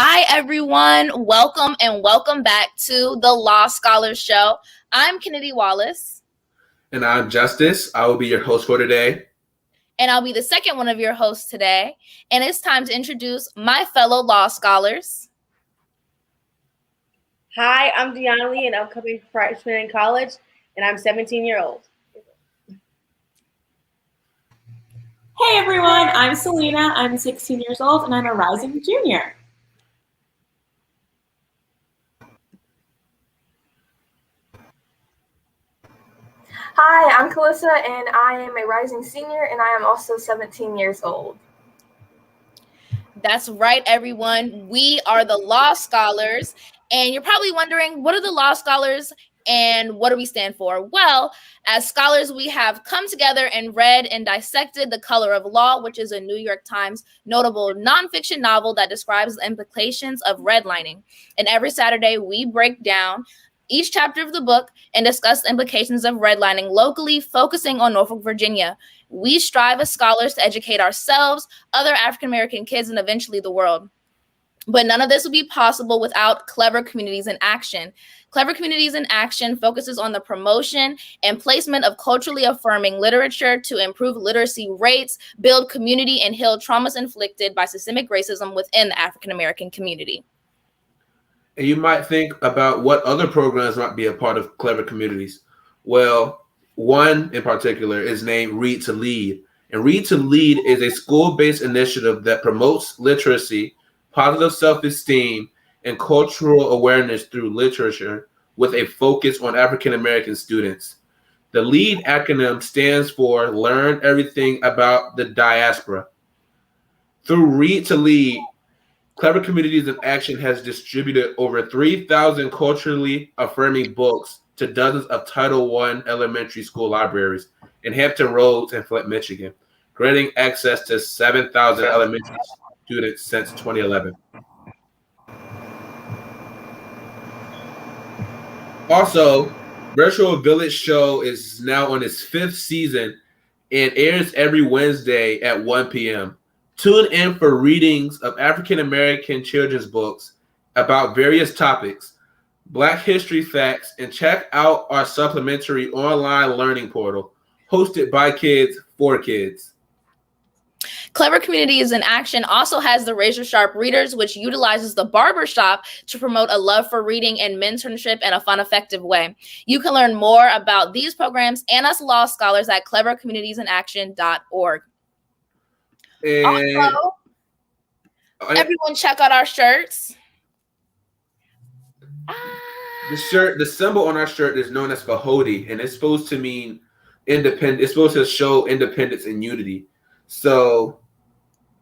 Hi, everyone. Welcome and welcome back to the LAAW Scholar Show. I'm Kennedy Wallace. And I'm Justice. I will be your host for today. And I'll be the second one of your hosts today. And it's time to introduce my fellow law scholars. Hi, I'm Deanna Lee, an upcoming freshman in college, and I'm 17 years old. Hey everyone, I'm Selena. I'm 16 years old, and I'm a rising junior. Hi, I'm Calissa, and I am a rising senior, and I am also 17 years old. That's right, everyone. We are the LAAW Scholars, and you're probably wondering, what are the LAAW Scholars and what do we stand for? Well, as scholars, we have come together and read and dissected The Color of Law, which is a New York Times notable nonfiction novel that describes the implications of redlining. And every Saturday, we break down each chapter of the book and discuss the implications of redlining locally, focusing on Norfolk, Virginia. We strive as scholars to educate ourselves, other African-American kids, and eventually the world. But none of this would be possible without Clever Communities in Action. Clever Communities in Action focuses on the promotion and placement of culturally affirming literature to improve literacy rates, build community, and heal traumas inflicted by systemic racism within the African-American community. And you might think about what other programs might be a part of Clever Communities. Well, one in particular is named Read to Lead. And Read to Lead is a school-based initiative that promotes literacy, positive self-esteem, and cultural awareness through literature with a focus on African-American students. The LEAD acronym stands for Learn Everything About the Diaspora. Through Read to Lead, Clever Communities in Action has distributed over 3,000 culturally affirming books to dozens of Title I elementary school libraries in Hampton Roads and Flint, Michigan, granting access to 7,000 elementary students since 2011. Also, Virtual Village Show is now on its 5th season and airs every Wednesday at 1 p.m. Tune in for readings of African-American children's books about various topics, Black history facts, and check out our supplementary online learning portal hosted by kids for kids. Clever Communities in Action also has the Razor Sharp Readers, which utilizes the barbershop to promote a love for reading and mentorship in a fun, effective way. You can learn more about these programs and us law scholars at clevercommunitiesinaction.org. And also, everyone check out our shirts. The symbol on our shirt is known as Fahodi, and it's supposed to mean independent. It's supposed to show independence and unity. So,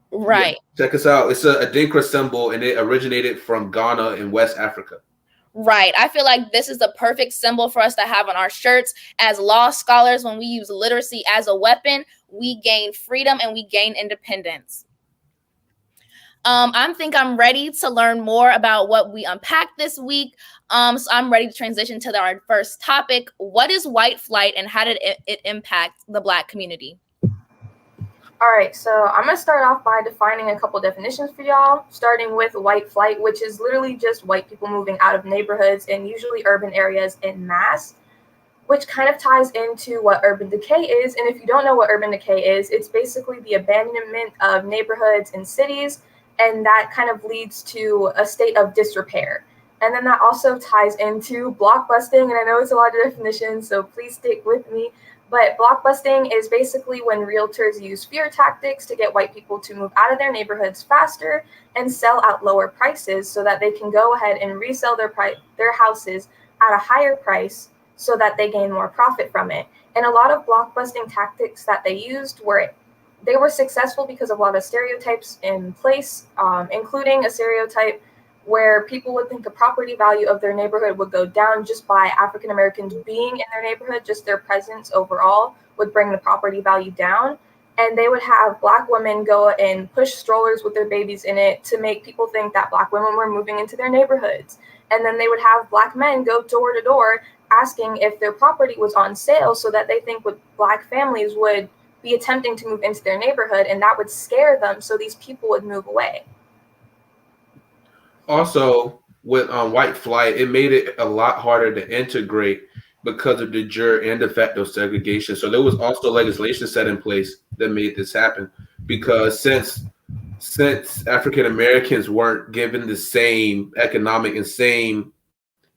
right. Yeah, check us out. It's a Adinkra symbol, and it originated from Ghana in West Africa. Right. I feel like this is the perfect symbol for us to have on our shirts. As law scholars, when we use literacy as a weapon, we gain freedom and we gain independence. I think I'm ready to learn more about what we unpacked this week. So I'm ready to transition to our first topic. What is white flight and how did it impact the Black community? All right, so I'm going to start off by defining a couple definitions for y'all, starting with white flight, which is literally just white people moving out of neighborhoods and usually urban areas en masse, which kind of ties into what urban decay is. And if you don't know what urban decay is, it's basically the abandonment of neighborhoods and cities, and that kind of leads to a state of disrepair. And then that also ties into blockbusting, and I know it's a lot of definitions, so please stick with me. But blockbusting is basically when realtors use fear tactics to get white people to move out of their neighborhoods faster and sell at lower prices so that they can go ahead and resell their houses at a higher price so that they gain more profit from it. And a lot of blockbusting tactics that they used were successful because of a lot of stereotypes in place, including a stereotype where people would think the property value of their neighborhood would go down just by African Americans being in their neighborhood. Just their presence overall would bring the property value down. And they would have Black women go and push strollers with their babies in it to make people think that Black women were moving into their neighborhoods. And then they would have Black men go door to door asking if their property was on sale so that they think Black families would be attempting to move into their neighborhood, and that would scare them so these people would move away. Also, with white flight, it made it a lot harder to integrate because of the jure and de facto segregation. So there was also legislation set in place that made this happen. Because since African Americans weren't given the same economic and same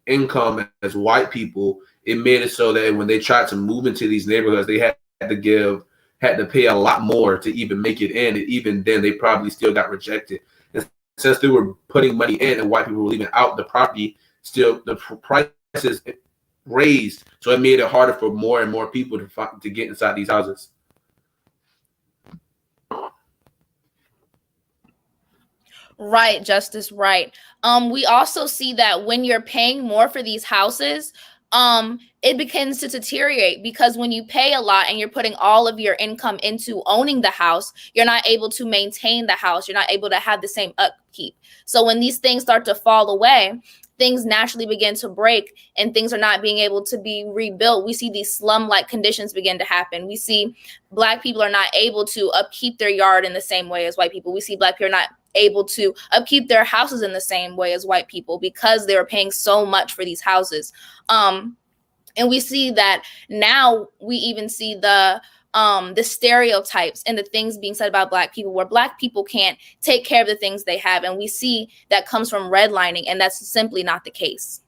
income as white people, it made it so that when they tried to move into these neighborhoods, they had to pay a lot more to even make it in. And even then, they probably still got rejected. And since they were putting money in and white people were leaving out, the property still, the prices raised. So it made it harder for more and more people to get inside these houses. Right, Justice, right. We also see that when you're paying more for these houses, it begins to deteriorate, because when you pay a lot and you're putting all of your income into owning the house, you're not able to maintain the house. You're not able to have the same upkeep. So when these things start to fall away, things naturally begin to break and things are not being able to be rebuilt. We see these slum-like conditions begin to happen. We see Black people are not able to upkeep their yard in the same way as white people. We see Black people are not able to upkeep their houses in the same way as white people because they were paying so much for these houses. And we see that now we even see the stereotypes and the things being said about Black people, where Black people can't take care of the things they have. And we see that comes from redlining, and that's simply not the case.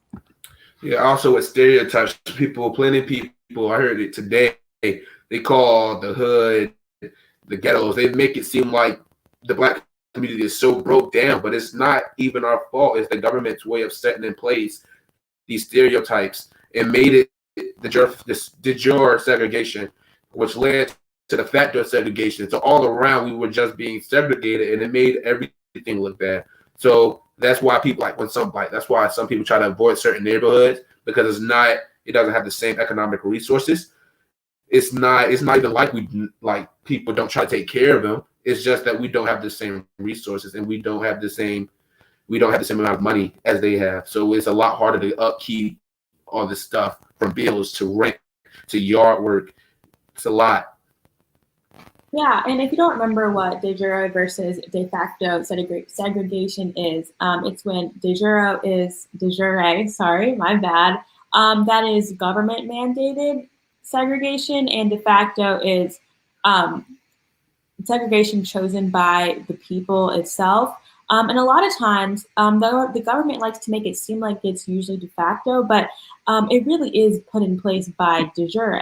Yeah, also with stereotypes, plenty of people, I heard it today, they call the hood, the ghettos, they make it seem like the Black community is so broke down, but it's not even our fault. It's the government's way of setting in place these stereotypes and made it the de jure segregation, which led to the de facto segregation. So all around, we were just being segregated, and it made everything look bad. So that's why that's why some people try to avoid certain neighborhoods, because it doesn't have the same economic resources. It's not even like people don't try to take care of them. It's just that we don't have the same resources, and we don't have the same amount of money as they have. So it's a lot harder to upkeep all this stuff, from bills to rent to yard work. It's a lot. Yeah, and if you don't remember what de jure versus de facto segregation is, it's when de jure is de jure, sorry, my bad. That is government mandated segregation, and de facto is segregation chosen by the people itself. And a lot of times, the government likes to make it seem like it's usually de facto, but it really is put in place by de jure.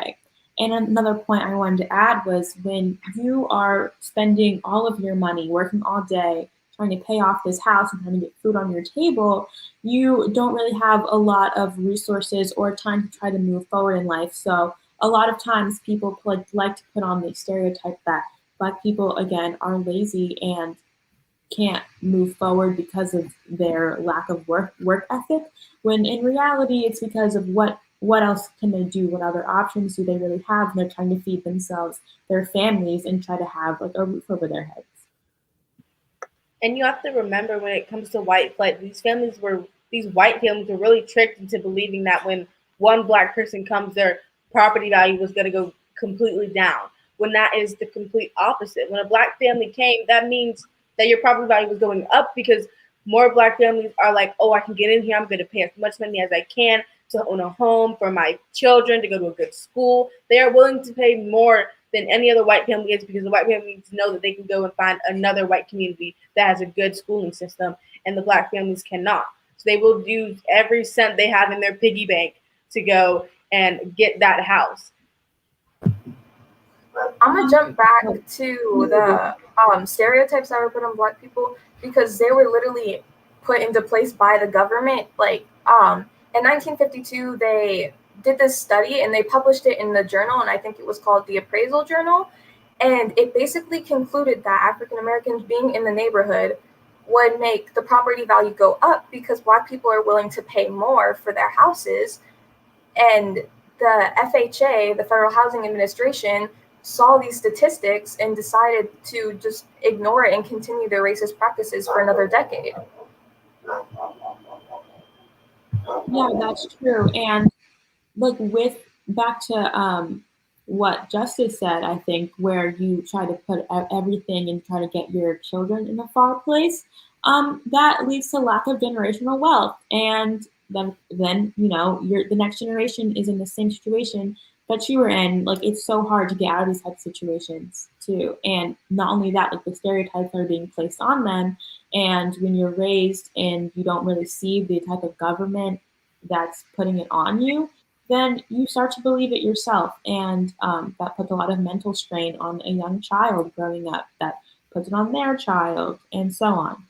And another point I wanted to add was, when you are spending all of your money, working all day, trying to pay off this house and trying to get food on your table, you don't really have a lot of resources or time to try to move forward in life. So a lot of times people like to put on the stereotype that Black people, again, are lazy and can't move forward because of their lack of work ethic, when in reality it's because of what else can they do? What other options do they really have? And they're trying to feed themselves, their families, and try to have like a roof over their heads. And you have to remember, when it comes to white flight, these white families were really tricked into believing that when one Black person comes, their property value was going to go completely down, when that is the complete opposite. When a Black family came, that means that your property value was going up, because more Black families are like, oh, I can get in here, I'm going to pay as much money as I can to own a home for my children, to go to a good school. They are willing to pay more than any other white family is, because the white families know that they can go and find another white community that has a good schooling system, and the Black families cannot. So they will use every cent they have in their piggy bank to go and get that house. I'm gonna jump back to the stereotypes that were put on Black people, because they were literally put into place by the government. Like in 1952, they did this study and they published it in the journal, and I think it was called the Appraisal Journal. And it basically concluded that African Americans being in the neighborhood would make the property value go up, because Black people are willing to pay more for their houses. And the FHA, the Federal Housing Administration, saw these statistics and decided to just ignore it and continue their racist practices for another decade. Yeah, that's true. And like back to what Justice said, I think, where you try to put everything and try to get your children in a far place. that leads to lack of generational wealth. And then the next generation is in the same situation that you were in. Like, it's so hard to get out of these type of situations too. And not only that, like, the stereotypes are being placed on them. And when you're raised and you don't really see the type of government that's putting it on you, then you start to believe it yourself. And that puts a lot of mental strain on a young child growing up, that puts it on their child, and so on.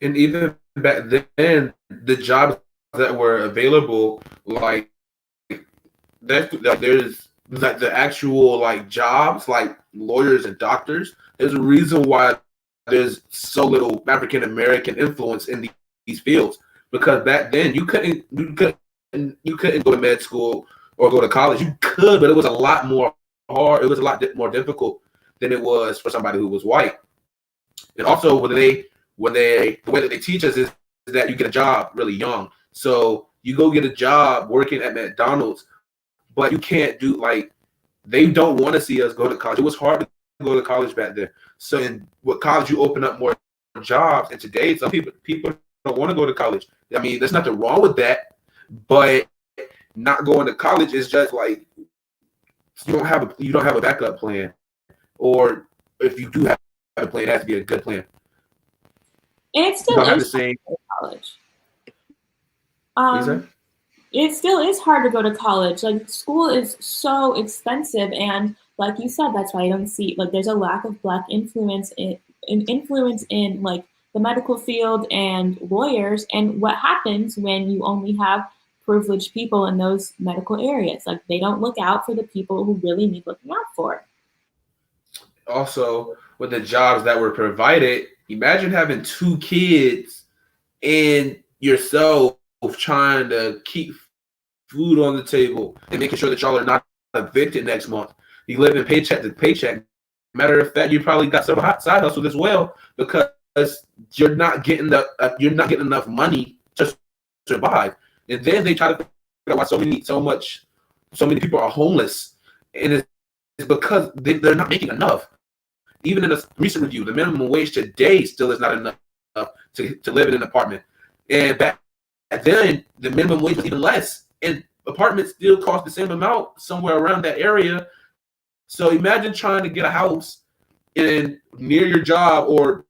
And even back then, the jobs that were available, like there's like the actual like jobs, like lawyers and doctors. There's a reason why there's so little African American influence in these fields, because back then you couldn't go to med school or go to college. You could, but it was a lot more hard. It was a lot more difficult than it was for somebody who was white. And also, the way that they teach us is that you get a job really young. So you go get a job working at McDonald's, but you can't do, like, they don't want to see us go to college. It was hard to go to college back then. So in with college, you open up more jobs. And today, some people don't want to go to college. I mean, there's nothing wrong with that, but not going to college is just like you don't have a backup plan, or if you do have a plan, it has to be a good plan. And it still is hard to go to college. It still is hard to go to college. Like, school is so expensive, and like you said, that's why I don't see, like, there's a lack of Black influence in like the medical field and lawyers. And what happens when you only have privileged people in those medical areas? Like, they don't look out for the people who really need looking out for. Also, with the jobs that were provided, imagine having 2 kids and yourself trying to keep food on the table and making sure that y'all are not evicted next month. You live in paycheck to paycheck. Matter of fact, you probably got some hot side hustles as well, because you're not getting enough money to survive. And then they try to figure out why so many people are homeless, and it's because they're not making enough. Even in a recent review, the minimum wage today still is not enough to live in an apartment. And back then, the minimum wage was even less, and apartments still cost the same amount somewhere around that area. So imagine trying to get a house near your job, or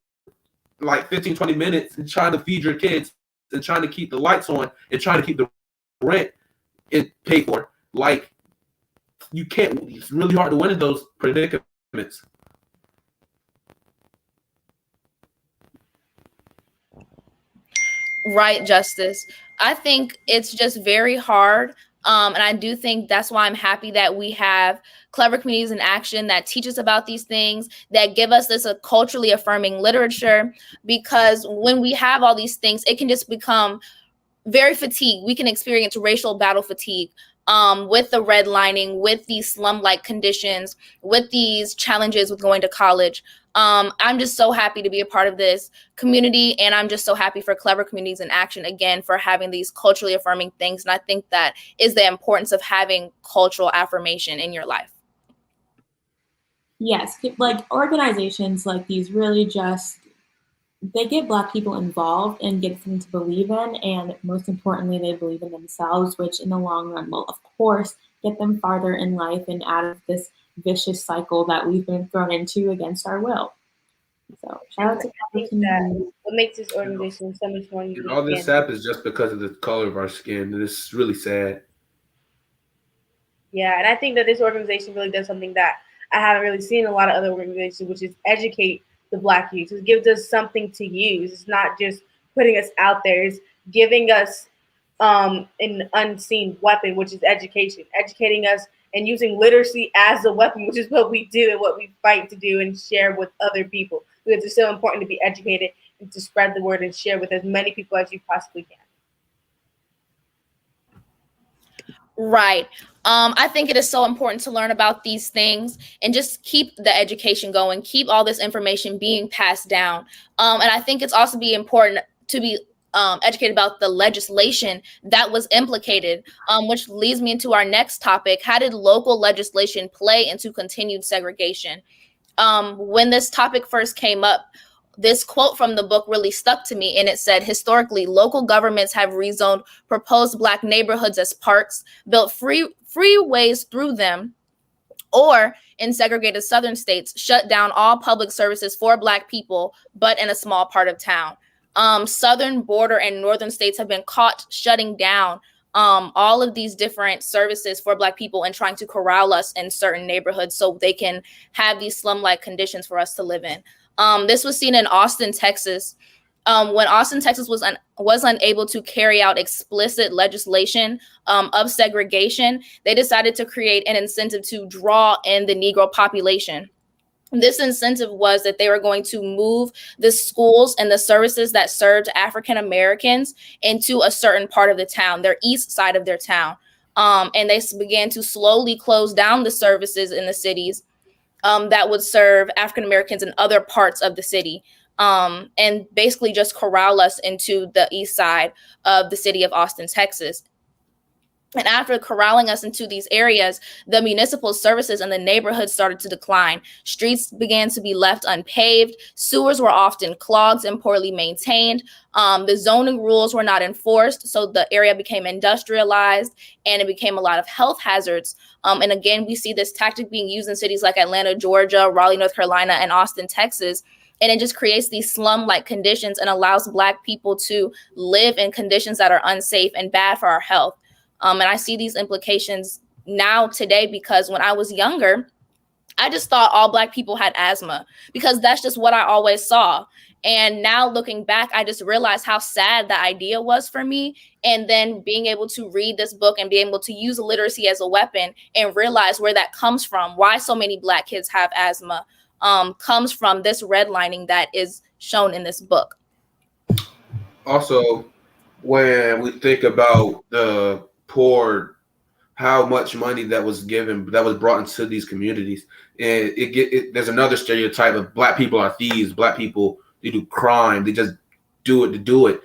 like 15, 20 minutes, and trying to feed your kids, and trying to keep the lights on, and trying to keep the rent paid for. Like, you can't. It's really hard to win in those predicaments. Right, Justice. I think it's just very hard. And I do think that's why I'm happy that we have Clever Communities in Action that teach us about these things, that give us this culturally affirming literature, because when we have all these things, it can just become very fatigued. We can experience racial battle fatigue with the redlining, with these slum-like conditions, with these challenges with going to college. I'm just so happy to be a part of this community, and I'm just so happy for Clever Communities in Action, again, for having these culturally affirming things. And I think that is the importance of having cultural affirmation in your life. Yes, like, organizations like these really just, they get Black people involved and get them to believe in, and most importantly, they believe in themselves, which in the long run will, of course, get them farther in life and out of this vicious cycle that we've been thrown into against our will. So shout out to what makes this organization so much more unique. All this happens just because of the color of our skin, and it's really sad. Yeah, and I think that this organization really does something that I haven't really seen in a lot of other organizations, which is educate the Black youth. It gives us something to use. It's not just putting us out there. It's giving us an unseen weapon, which is education, educating us and using literacy as a weapon, which is what we do and what we fight to do and share with other people. Because it's so important to be educated and to spread the word and share with as many people as you possibly can. Right. I think it is so important to learn about these things and just keep the education going, keep all this information being passed down. And I think it's also important to be educated about the legislation that was implicated, which leads me into our next topic. How did local legislation play into continued segregation? When this topic first came up, this quote from the book really stuck to me, and it said, historically, local governments have rezoned proposed Black neighborhoods as parks, built freeways through them, or in segregated southern states, shut down all public services for Black people, but in a small part of town. Southern border and northern states have been caught shutting down all of these different services for Black people and trying to corral us in certain neighborhoods so they can have these slum-like conditions for us to live in. This was seen in Austin, Texas. When Austin, Texas was unable to carry out explicit legislation of segregation, they decided to create an incentive to draw in the Negro population. This incentive was that they were going to move the schools and the services that served African Americans into a certain part of the town, their east side of their town. And they began to slowly close down the services in the cities that would serve African Americans in other parts of the city. And basically just corral us into the east side of the city of Austin, Texas. And after corralling us into these areas, the municipal services in the neighborhood started to decline. Streets began to be left unpaved. Sewers were often clogged and poorly maintained. The zoning rules were not enforced, so the area became industrialized, and it became a lot of health hazards. And again, we see this tactic being used in cities like Atlanta, Georgia, Raleigh, North Carolina, and Austin, Texas. And it just creates these slum-like conditions and allows Black people to live in conditions that are unsafe and bad for our health. And I see these implications now today because when I was younger, I just thought all Black people had asthma because that's just what I always saw. And now looking back, I just realized how sad the idea was for me. And then being able to read this book and being able to use literacy as a weapon and realize where that comes from, why so many Black kids have asthma, comes from this redlining that is shown in this book. Also, when we think about the poor, how much money that was given, that was brought into these communities, and there's another stereotype of Black people are thieves. Black people, they do crime. They just do it to do it.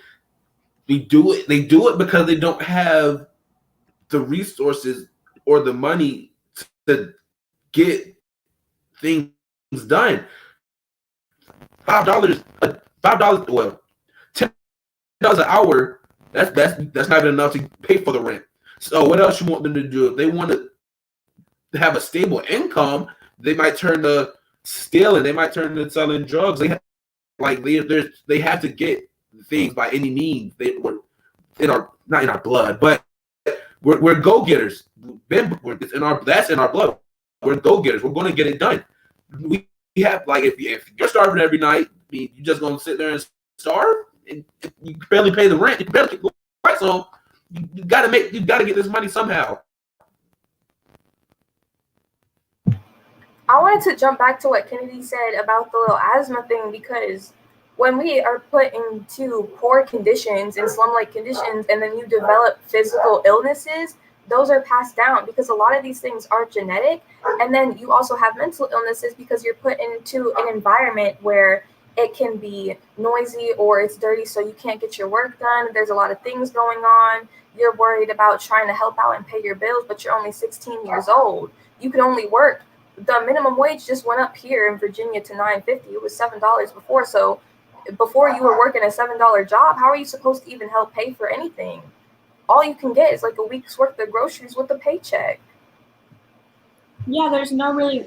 They do it because they don't have the resources or the money to get things done. $5, well, $10 an hour. That's not even enough to pay for the rent. So what else you want them to do? If they want to have a stable income, they might turn to stealing. They might turn to selling drugs. They have to get things by any means. Not in our blood, but we're go-getters. That's in our blood. We're go-getters. We're going to get it done. We have, like, if you're starving every night, you're just going to sit there and starve, and you barely pay the rent. You barely keep the price on. You got to get this money somehow. I wanted to jump back to what Kennedy said about the little asthma thing, because when we are put into poor conditions and slum-like conditions, and then you develop physical illnesses, those are passed down because a lot of these things are genetic. And then you also have mental illnesses because you're put into an environment where it can be noisy or it's dirty, so you can't get your work done. There's a lot of things going on. You're worried about trying to help out and pay your bills, but you're only 16 years old. You can only work. The minimum wage just went up here in Virginia to $9.50. It was $7 before. So before you were working a $7 job, how are you supposed to even help pay for anything? All you can get is like a week's worth of groceries with a paycheck. Yeah, there's not really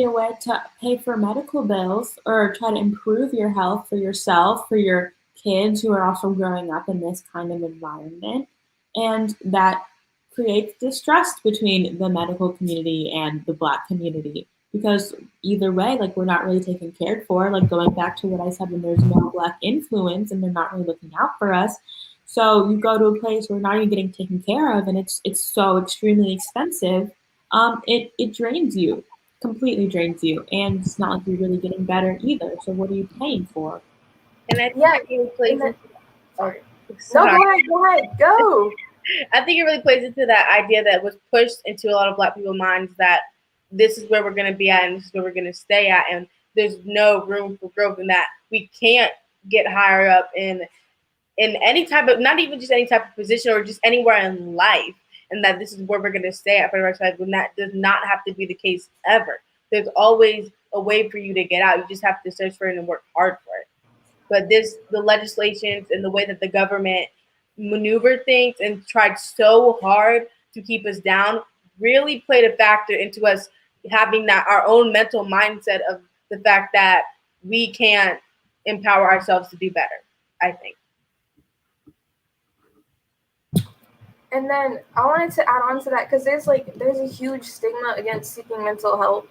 a way to pay for medical bills or try to improve your health for yourself, for your kids who are also growing up in this kind of environment. And that creates distrust between the medical community and the Black community, because either way, like, we're not really taken cared for. Like, going back to what I said, when there's no Black influence and they're not really looking out for us. So you go to a place where you're not even getting taken care of, and it's so extremely expensive. It drains you, completely drains you, and it's not like you're really getting better either. So what are you paying for? And I think it plays into, sorry. No, go ahead, go. I think it really plays into that idea that was pushed into a lot of Black people's minds, that this is where we're going to be at and this is where we're going to stay at, and there's no room for growth, and that we can't get higher up in any type of, not even just any type of position or just anywhere in life, and that this is where we're going to stay at for the rest of life, when that does not have to be the case ever. There's always a way for you to get out. You just have to search for it and work hard for it. But the legislations and the way that the government maneuvered things and tried so hard to keep us down really played a factor into us having that our own mental mindset of the fact that we can't empower ourselves to do better, I think. And then I wanted to add on to that because there's a huge stigma against seeking mental health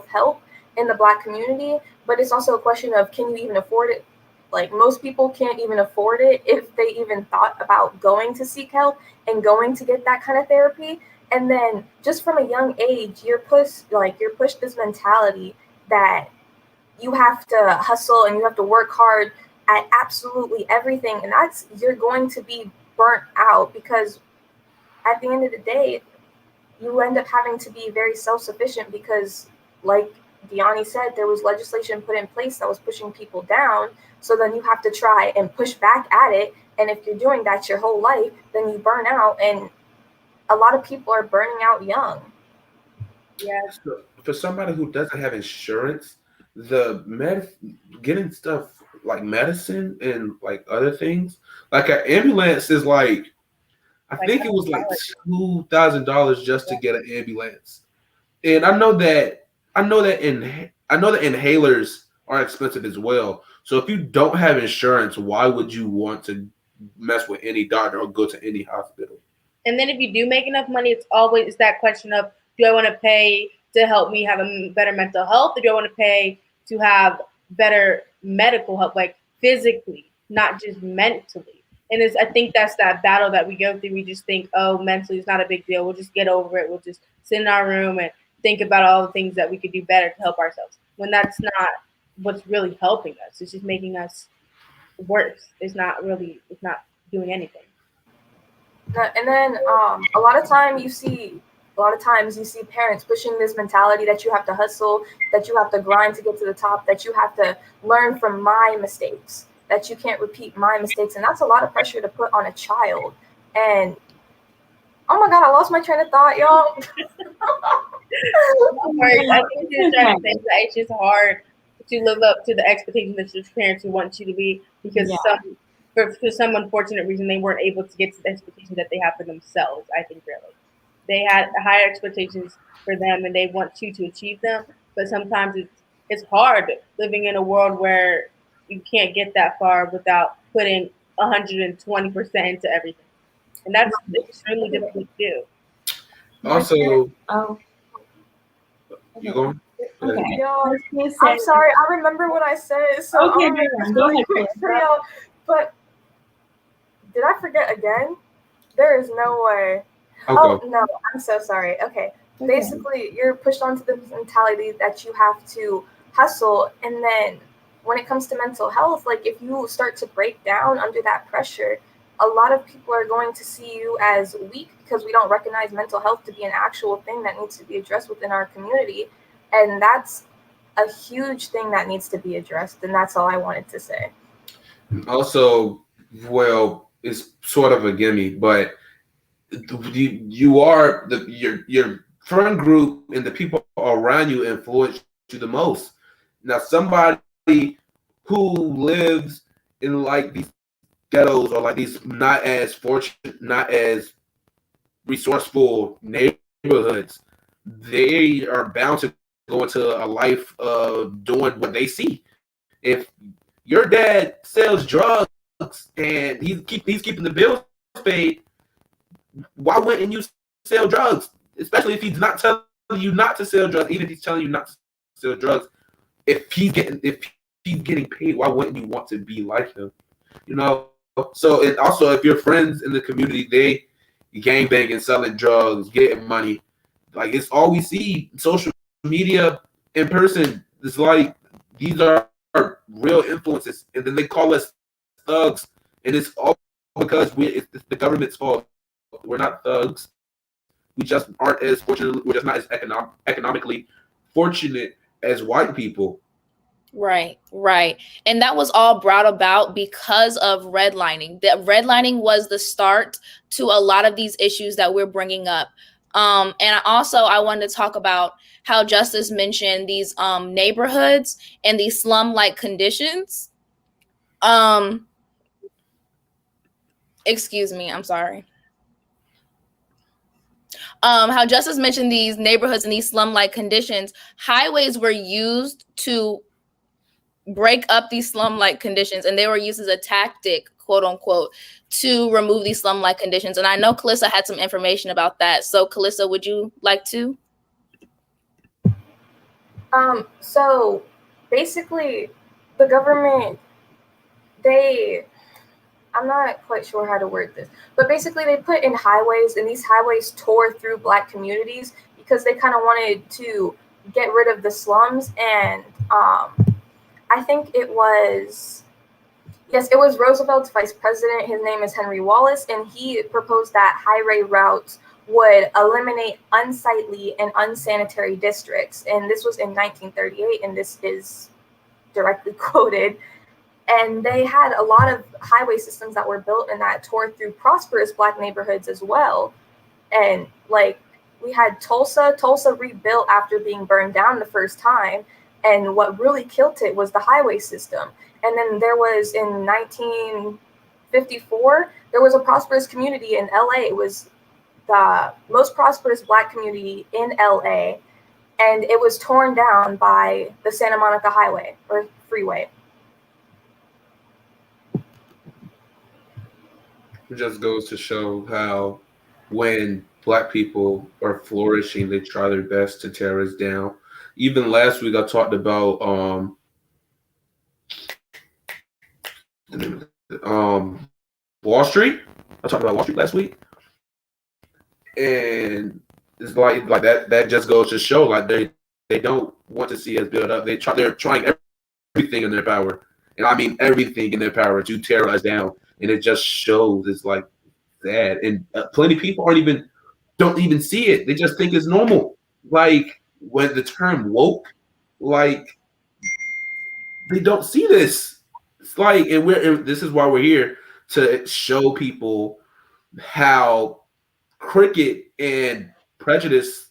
help in the Black community, but it's also a question of, can you even afford it? Like, most people can't even afford it if they even thought about going to seek help and going to get that kind of therapy. And then just from a young age, you're pushed this mentality that you have to hustle and you have to work hard at absolutely everything, and you're going to be burnt out, because at the end of the day, you end up having to be very self-sufficient because, like Deani said, there was legislation put in place that was pushing people down. So then you have to try and push back at it. And if you're doing that your whole life, then you burn out. And a lot of people are burning out young. Yeah. So for somebody who doesn't have insurance, getting stuff like medicine and like other things, like an ambulance is like, I think it was like $2,000 just to get an ambulance. And I know that inhalers are expensive as well. So if you don't have insurance, why would you want to mess with any doctor or go to any hospital? And then if you do make enough money, it's always that question of, do I want to pay to help me have a better mental health, or do I want to pay to have better medical help, like physically, not just mentally? And I think that's that battle that we go through. We just think, oh, mentally it's not a big deal. We'll just get over it. We'll just sit in our room and think about all the things that we could do better to help ourselves. When that's not what's really helping us. It's just making us worse. It's not doing anything. And then a lot of times you see parents pushing this mentality that you have to hustle, that you have to grind to get to the top, that you have to learn from my mistakes, that you can't repeat my mistakes. And that's a lot of pressure to put on a child. And oh my God, I lost my train of thought, y'all. I think it's just hard to live up to the expectations that your parents want you to be, because for some unfortunate reason they weren't able to get to the expectations that they have for themselves. I think really they had higher expectations for them and they want you to achieve them, but sometimes it's hard living in a world where you can't get that far without putting 120% into everything, and that's extremely difficult to do. Also, you going? Okay. Yo, I'm sorry, I remember what I said, so okay, I'm going to quick for y'all. But did I forget again? There is no way. Okay. Oh no, I'm so sorry. Okay. Basically, you're pushed onto the mentality that you have to hustle, and then when it comes to mental health, like if you start to break down under that pressure, a lot of people are going to see you as weak because we don't recognize mental health to be an actual thing that needs to be addressed within our community. And that's a huge thing that needs to be addressed. And that's all I wanted to say. Also, well, it's sort of a gimme, but your friend group and the people around you influence you the most. Now, somebody who lives in like these ghettos or like these not as fortunate, not as resourceful neighborhoods, they are bound to go into a life of doing what they see. If your dad sells drugs and he's keeping the bills paid, why wouldn't you sell drugs? Especially if he's not telling you not to sell drugs, even if he's telling you not to sell drugs. If he's getting paid, why wouldn't you want to be like him? You know. So, and also if your friends in the community, they gangbanging, selling drugs, getting money, like it's all we see. Social media, in person, it's like these are real influences, and then they call us thugs, and it's all because it's the government's fault. We're not thugs. We just aren't as fortunate. We're just not as economically fortunate as white people. Right. And that was all brought about because of redlining. That redlining was the start to a lot of these issues that we're bringing up. And I wanted to talk about how Justice mentioned these neighborhoods and these slum-like conditions. Excuse me, I'm sorry. How Justice mentioned these neighborhoods and these slum-like conditions, highways were used to break up these slum-like conditions, and they were used as a tactic, quote unquote, to remove these slum-like conditions. And I know Calissa had some information about that. So Calissa, would you like to? So basically the government, I'm not quite sure how to word this, but basically they put in highways, and these highways tore through Black communities because they kind of wanted to get rid of the slums. And I think it was Roosevelt's vice president. His name is Henry Wallace, and he proposed that highway routes would eliminate unsightly and unsanitary districts. And this was in 1938, and this is directly quoted. And they had a lot of highway systems that were built and that tore through prosperous Black neighborhoods as well. And like we had Tulsa rebuilt after being burned down the first time. And what really killed it was the highway system. And then there was in 1954, there was a prosperous community in LA. It was the most prosperous Black community in LA. And it was torn down by the Santa Monica Highway or freeway. It just goes to show how when Black people are flourishing, they try their best to tear us down. Even last week, I talked about Wall Street. I talked about Wall Street last week, and it's like that. That just goes to show like they don't want to see us build up. They're trying everything in their power, and I mean everything in their power to tear us down. And it just shows it's like that, and plenty of people don't even see it. They just think it's normal. Like when the term woke, like they don't see this. It's like, and this is why we're here to show people how crooked and prejudiced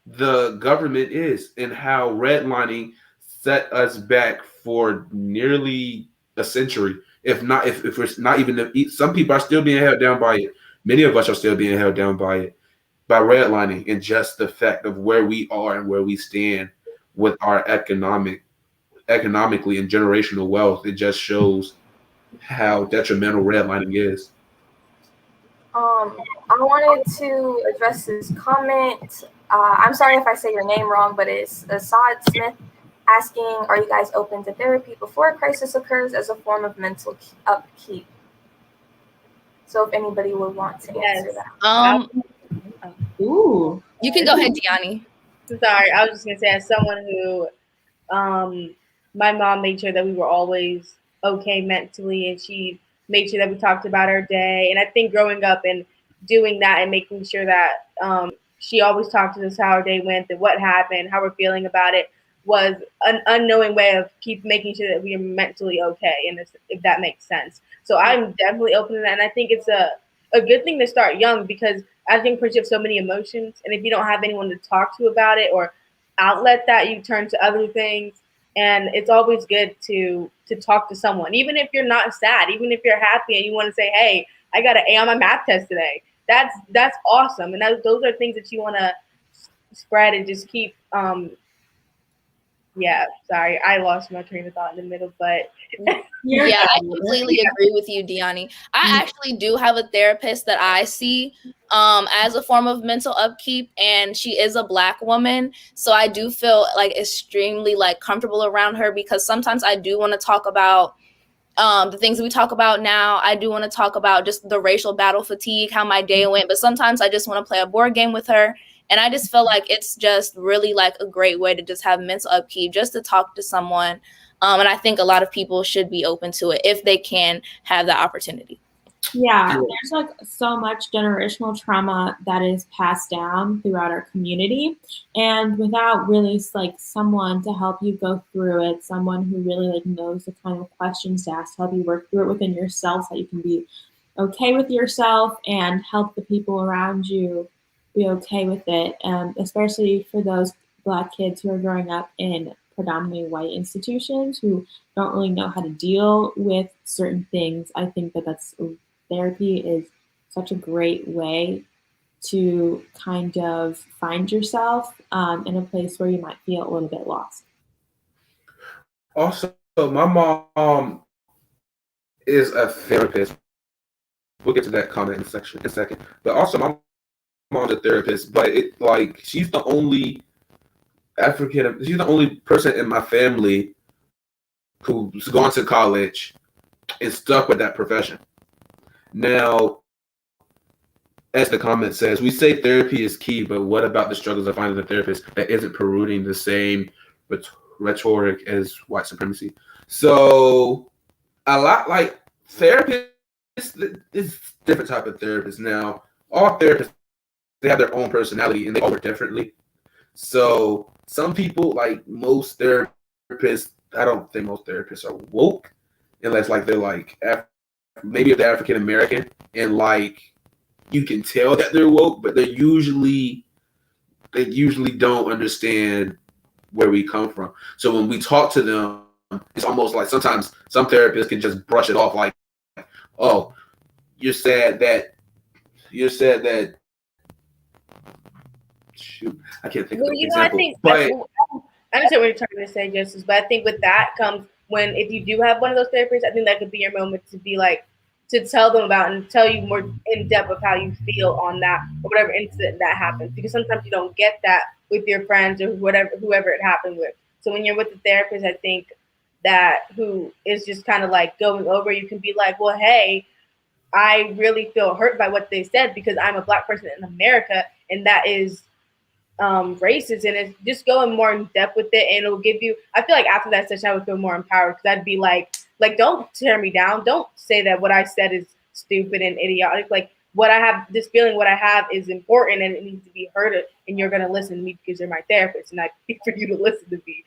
the government is, and how redlining set us back for nearly a century. If it's not even, some people are still being held down by it. Many of us are still being held down by it, by redlining, and just the fact of where we are and where we stand with our economically and generational wealth. It just shows how detrimental redlining is. I wanted to address this comment. I'm sorry if I say your name wrong, but it's Assad Smith asking, are you guys open to therapy before a crisis occurs as a form of mental upkeep? So if anybody would want to answer that. Ooh. You can go ahead, Deani. Sorry, I was just gonna say, as someone who, my mom made sure that we were always okay mentally, and she made sure that we talked about our day. And I think growing up and doing that and making sure that she always talked to us how our day went and what happened, how we're feeling about it, was an unknowing way of making sure that we are mentally okay, and if that makes sense. So I'm definitely open to that, and I think it's a good thing to start young, because I think friendship so many emotions, and if you don't have anyone to talk to about it or outlet that, you turn to other things. And it's always good to talk to someone, even if you're not sad, even if you're happy and you want to say, hey, I got an A on my math test today. That's awesome, and those are things that you want to spread and just keep. Yeah, sorry, I lost my train of thought in the middle, but yeah, I completely agree with you, Deani. I actually do have a therapist that I see as a form of mental upkeep, and she is a Black woman, so I do feel like extremely like comfortable around her, because sometimes I do want to talk about the things that we talk about now. I do want to talk about just the racial battle fatigue, how my day went, but sometimes I just want to play a board game with her. And I just feel like it's just really like a great way to just have mental upkeep, just to talk to someone. And I think a lot of people should be open to it if they can have the opportunity. Yeah, there's like so much generational trauma that is passed down throughout our community. And without really like someone to help you go through it, someone who really like knows the kind of questions to ask to help you work through it within yourself, so that you can be okay with yourself and help the people around you be okay with it, especially for those Black kids who are growing up in predominantly white institutions who don't really know how to deal with certain things, I think that therapy is such a great way to kind of find yourself in a place where you might feel a little bit lost. Also, my mom is a therapist. We'll get to that comment in a second. But also, my mom's a therapist, but she's the only she's the only person in my family who's gone to college and stuck with that profession. Now, as the comment says, we say therapy is key, but what about the struggles of finding a therapist that isn't perusing the same rhetoric as white supremacy? So, a lot like therapists, it's different type of therapists. Now, all therapists, they have their own personality and they all work differently. So, some people, like most therapists, I don't think most therapists are woke, unless they're maybe if they're African American and you can tell that they're woke, but they usually don't understand where we come from. So when we talk to them, it's almost like sometimes some therapists can just brush it off like, oh, you said that shoot, I can't think of an example. I understand what you're trying to say, Justice, but I think with that comes when, if you do have one of those therapists, I think that could be your moment to be like, to tell them about and tell you more in depth of how you feel on that or whatever incident that happens. Because sometimes you don't get that with your friends or whoever it happened with. So when you're with the therapist, I think that who is just kind of like going over, you can be like, well, hey, I really feel hurt by what they said because I'm a Black person in America, and that is racist, and it's just going more in depth with it, and it'll give you, I feel like after that session I would feel more empowered, because I'd be like don't tear me down, don't say that what I said is stupid and idiotic, like what I have, this feeling, what I have is important and it needs to be heard, and you're going to listen to me because you're my therapist and I need for you to listen to me.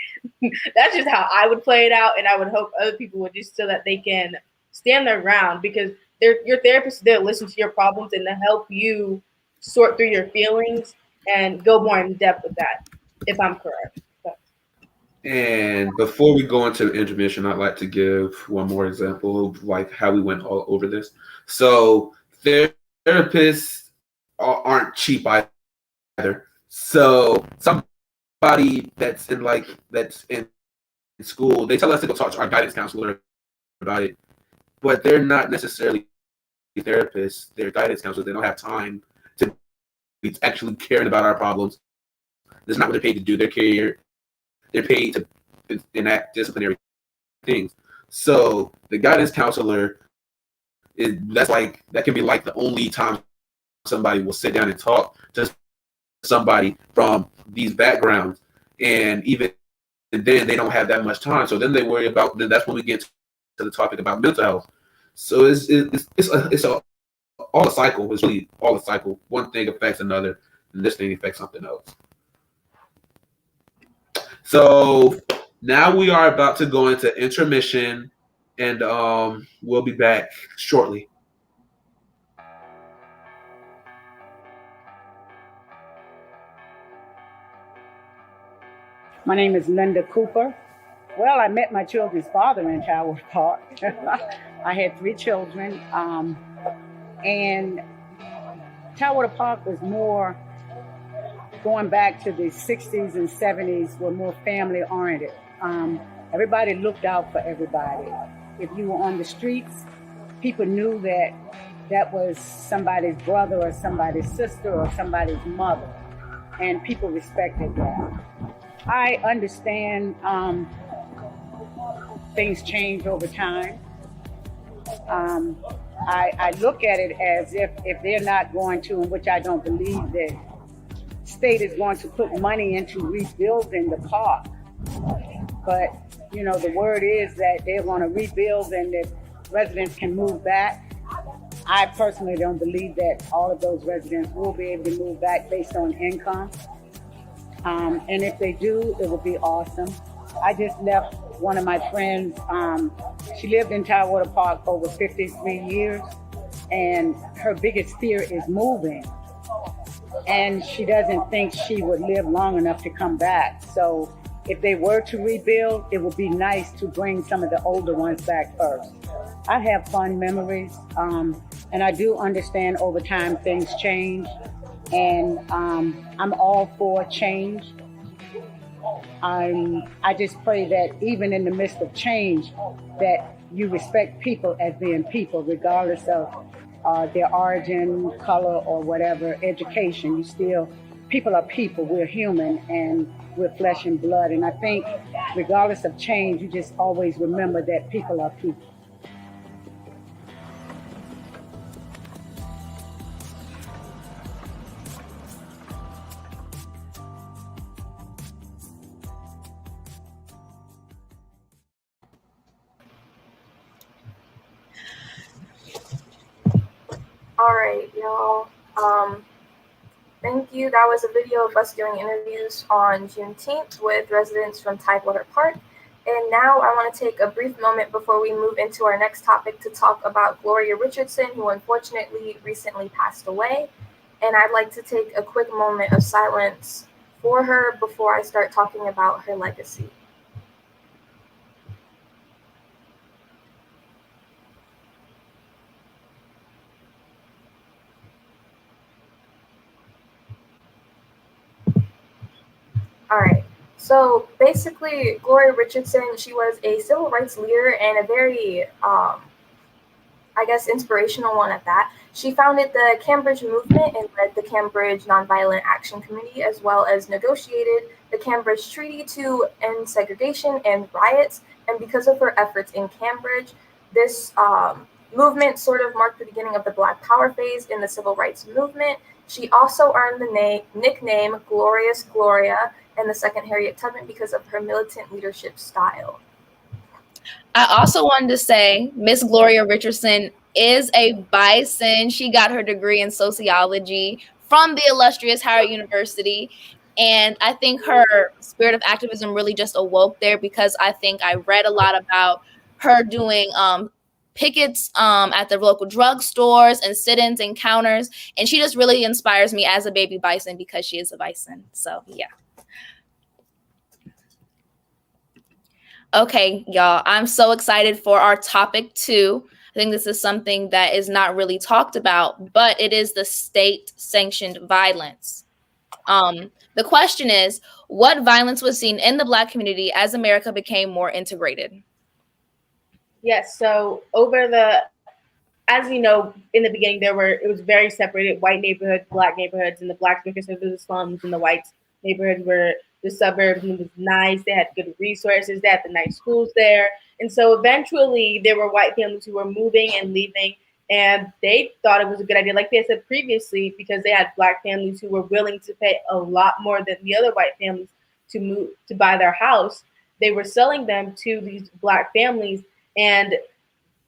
That's just how I would play it out, and I would hope other people would, just so that they can stand their ground, because your therapist is there to listen to your problems and to help you sort through your feelings and go more in depth with that, if I'm correct. And before we go into the intermission, I'd like to give one more example of how we went all over this. So therapists aren't cheap either. So somebody that's in school, they tell us to go talk to our guidance counselor about it, but they're not necessarily therapists. They're guidance counselors. They don't have time to be actually caring about our problems. That's not what they're paid to do. They're paid to enact disciplinary things. So the guidance counselor that can be like the only time somebody will sit down and talk to somebody from these backgrounds, and even then they don't have that much time. So then they worry about. Then that's when we get to the topic about mental health. So it's all a cycle. It's really all a cycle. One thing affects another, and this thing affects something else. So now we are about to go into intermission, and we'll be back shortly. My name is Linda Cooper. Well, I met my children's father in Tower Park. I had 3 children, and Tower Park was more, going back to the 60s and 70s, were more family oriented. Everybody looked out for everybody. If you were on the streets, people knew that that was somebody's brother or somebody's sister or somebody's mother, and people respected that. I understand things change over time. I look at it as if they're not going to, and which I don't believe, that state is going to put money into rebuilding the park. But, the word is that they're going to rebuild and that residents can move back. I personally don't believe that all of those residents will be able to move back based on income. And if they do, it will be awesome. I just left one of my friends. She lived in Tidewater Park over 53 years, and her biggest fear is moving. And she doesn't think she would live long enough to come back. So if they were to rebuild, it would be nice to bring some of the older ones back first. I have fond memories, and I do understand over time things change, and I'm all for change. I just pray that even in the midst of change, that you respect people as being people, regardless of their origin, color, or whatever, education. People are people. We're human, and we're flesh and blood. And I think regardless of change, you just always remember that people are people. All right, y'all. Thank you. That was a video of us doing interviews on Juneteenth with residents from Tidewater Park. And now I want to take a brief moment before we move into our next topic to talk about Gloria Richardson, who unfortunately recently passed away. And I'd like to take a quick moment of silence for her before I start talking about her legacy. All right. So basically, Gloria Richardson, she was a civil rights leader and a very, I guess, inspirational one at that. She founded the Cambridge movement and led the Cambridge Nonviolent Action Committee, as well as negotiated the Cambridge Treaty to end segregation and riots. And because of her efforts in Cambridge, this movement sort of marked the beginning of the Black Power phase in the civil rights movement. She also earned the nickname Glorious Gloria and the second Harriet Tubman because of her militant leadership style. I also wanted to say Miss Gloria Richardson is a bison. She got her degree in sociology from the illustrious Howard University. And I think her spirit of activism really just awoke there, because I think I read a lot about her doing pickets at the local drugstores and sit-ins and counters. And she just really inspires me as a baby bison because she is a bison. So, yeah. Okay, y'all, I'm so excited for our topic 2. I think this is something that is not really talked about, but it is the state-sanctioned violence. The question is, what violence was seen in the Black community as America became more integrated? Yes, so as we know, in the beginning, it was very separated: white neighborhoods, Black neighborhoods, and the Blacks were considered the slums, and the white neighborhoods were the suburbs, and it was nice. They had good resources. They had the nice schools there. And so eventually there were white families who were moving and leaving, and they thought it was a good idea, like they said previously, because they had Black families who were willing to pay a lot more than the other white families to move to buy their house. They were selling them to these Black families, and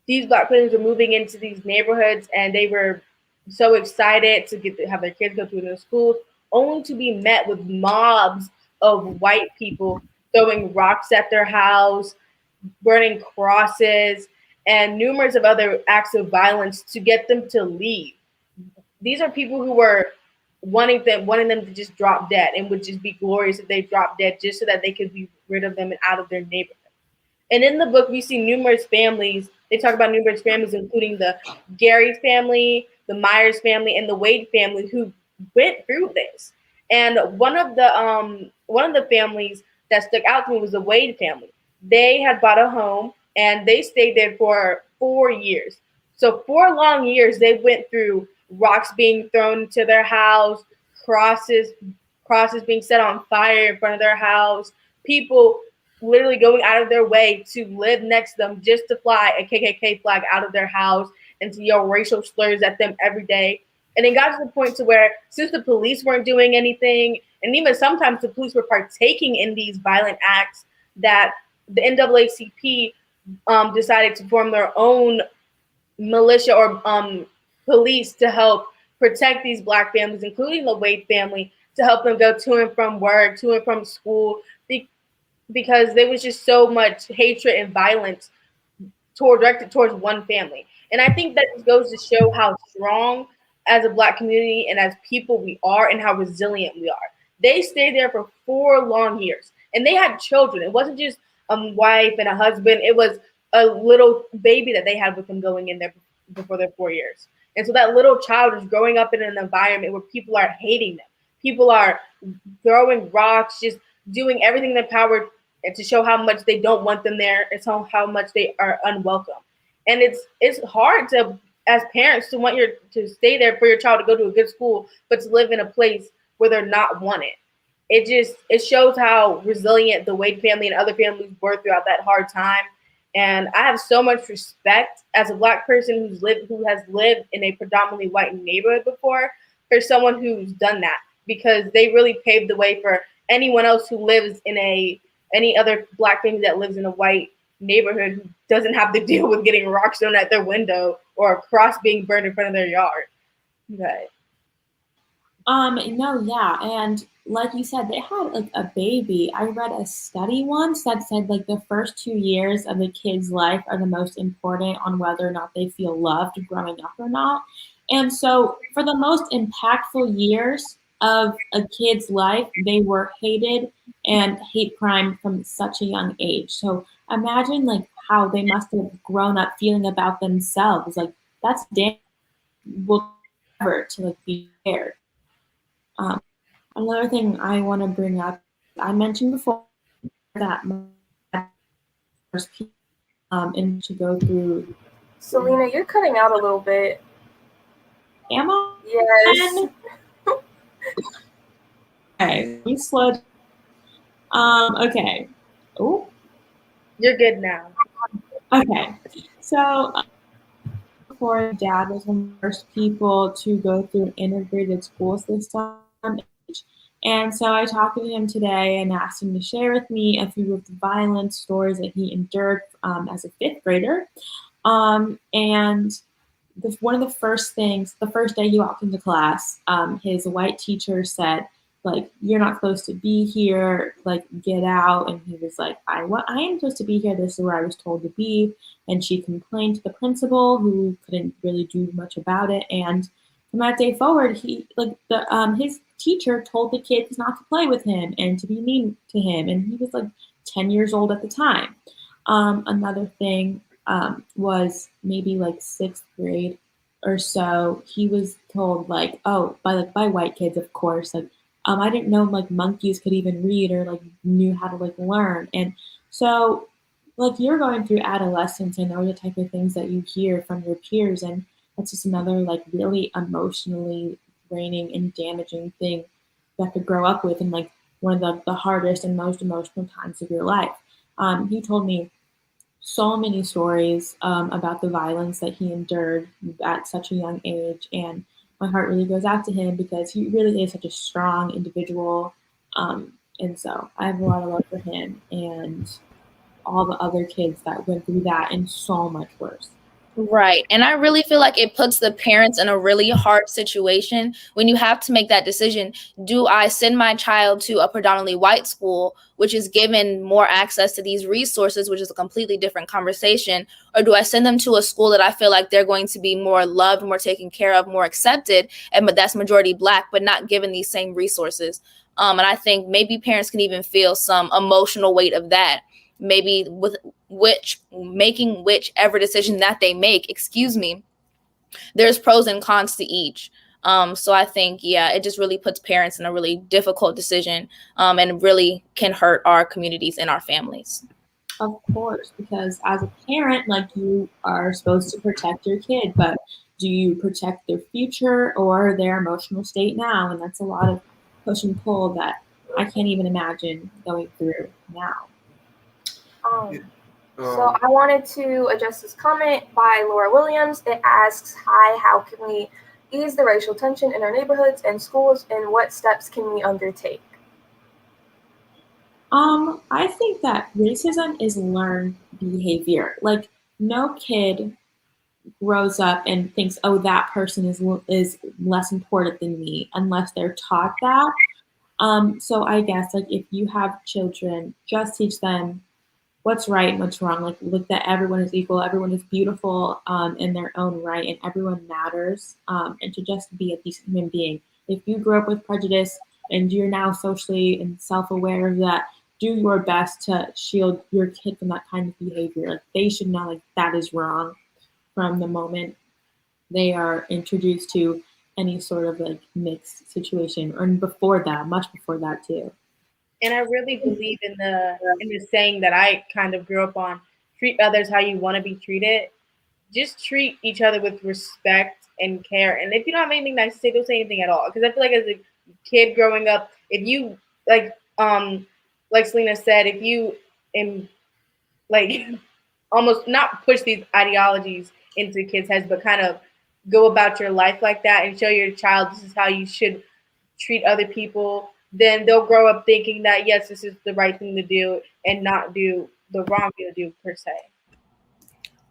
these Black families were moving into these neighborhoods, and they were so excited to have their kids go to their schools, only to be met with mobs of white people throwing rocks at their house, burning crosses, and numerous of other acts of violence to get them to leave. These are people who were wanting them to just drop dead, and would just be glorious if they dropped dead just so that they could be rid of them and out of their neighborhood. And in the book, we see numerous families. They talk about numerous families, including the Gary family, the Myers family, and the Wade family, who went through this. And one of the families that stuck out to me was the Wade family. They had bought a home, and they stayed there for 4 years. So 4 long years, they went through rocks being thrown into their house, crosses being set on fire in front of their house, people literally going out of their way to live next to them just to fly a KKK flag out of their house and to yell racial slurs at them every day. And it got to the point to where, since the police weren't doing anything, and even sometimes the police were partaking in these violent acts, that the NAACP decided to form their own militia or police to help protect these Black families, including the Wade family, to help them go to and from work, to and from school, because there was just so much hatred and violence directed towards one family. And I think that just goes to show how strong as a Black community and as people we are, and how resilient we are. They stayed there for 4 long years. and they had children. It wasn't just a wife and a husband. It was a little baby that they had with them going in there before their 4 years. And so that little child is growing up in an environment where people are hating them. People are throwing rocks, just doing everything in their power to show how much they don't want them there, and so how much they are unwelcome. And it's hard to, as parents, to want to stay there for your child to go to a good school, but to live in a place where they're not wanted. It shows how resilient the Wade family and other families were throughout that hard time. And I have so much respect as a Black person who has lived in a predominantly white neighborhood before, for someone who's done that, because they really paved the way for anyone else who lives in any other Black family that lives in a white neighborhood who doesn't have to deal with getting rocks thrown at their window or a cross being burned in front of their yard. Okay. No, yeah, and like you said, they had like a baby. I read a study once that said like the first 2 years of the kid's life are the most important on whether or not they feel loved growing up or not. And so for the most impactful years of a kid's life, they were hated and hate crime from such a young age. So imagine like how they must have grown up feeling about themselves. Like that's damn will never to like be shared. Another thing I want to bring up, I mentioned before that first and to go through. Selena, you're cutting out a little bit. Am I? Yes. Okay, we slowed. Okay. Oh. You're good now. Okay. So before, Dad was one of the first people to go through integrated school system. And so I talked to him today and asked him to share with me a few of the violent stories that he endured as a 5th grader. And one of the first things, the first day he walked into class, his white teacher said, like, you're not supposed to be here, like, get out. And he was like, I am supposed to be here. This is where I was told to be. And she complained to the principal, who couldn't really do much about it. And from that day forward, his teacher told the kids not to play with him and to be mean to him. And he was like 10 years old at the time. Another thing was maybe like 6th grade or so, he was told like, oh, by white kids, of course, like, I didn't know like monkeys could even read or like knew how to like learn. And so like you're going through adolescence and those are the type of things that you hear from your peers. And that's just another like really emotionally draining and damaging thing that could grow up with in like one of the hardest and most emotional times of your life. He told me so many stories about the violence that he endured at such a young age. And my heart really goes out to him because he really is such a strong individual. And so I have a lot of love for him and all the other kids that went through that and so much worse. Right. And I really feel like it puts the parents in a really hard situation when you have to make that decision. Do I send my child to a predominantly white school, which is given more access to these resources, which is a completely different conversation? Or do I send them to a school that I feel like they're going to be more loved, more taken care of, more accepted, but that's majority Black, but not given these same resources? And I think maybe parents can even feel some emotional weight of that. Maybe with whichever decision that they make, there's pros and cons to each. So I think, yeah, it just really puts parents in a really difficult decision, and really can hurt our communities and our families. Of course, because as a parent, like you are supposed to protect your kid, but do you protect their future or their emotional state now? And that's a lot of push and pull that I can't even imagine going through now. So I wanted to address this comment by Laura Williams. It asks, hi, how can we ease the racial tension in our neighborhoods and schools, and what steps can we undertake? I think that racism is learned behavior. Like no kid grows up and thinks, oh, that person is less important than me unless they're taught that. So I guess like if you have children, just teach them what's right and what's wrong. Like look that everyone is equal, everyone is beautiful in their own right, and everyone matters. And to just be a decent human being. If you grew up with prejudice and you're now socially and self-aware of that, do your best to shield your kid from that kind of behavior. Like they should know like that is wrong from the moment they are introduced to any sort of like mixed situation, or before that, much before that too. And I really believe in the saying that I kind of grew up on: treat others how you want to be treated. Just treat each other with respect and care. And if you don't have anything nice to say, don't say anything at all. Because I feel like as a kid growing up, if you like Selena said, if you like almost not push these ideologies into kids' heads, but kind of go about your life like that and show your child this is how you should treat other people, then they'll grow up thinking that yes, this is the right thing to do and not do the wrong thing to do per se.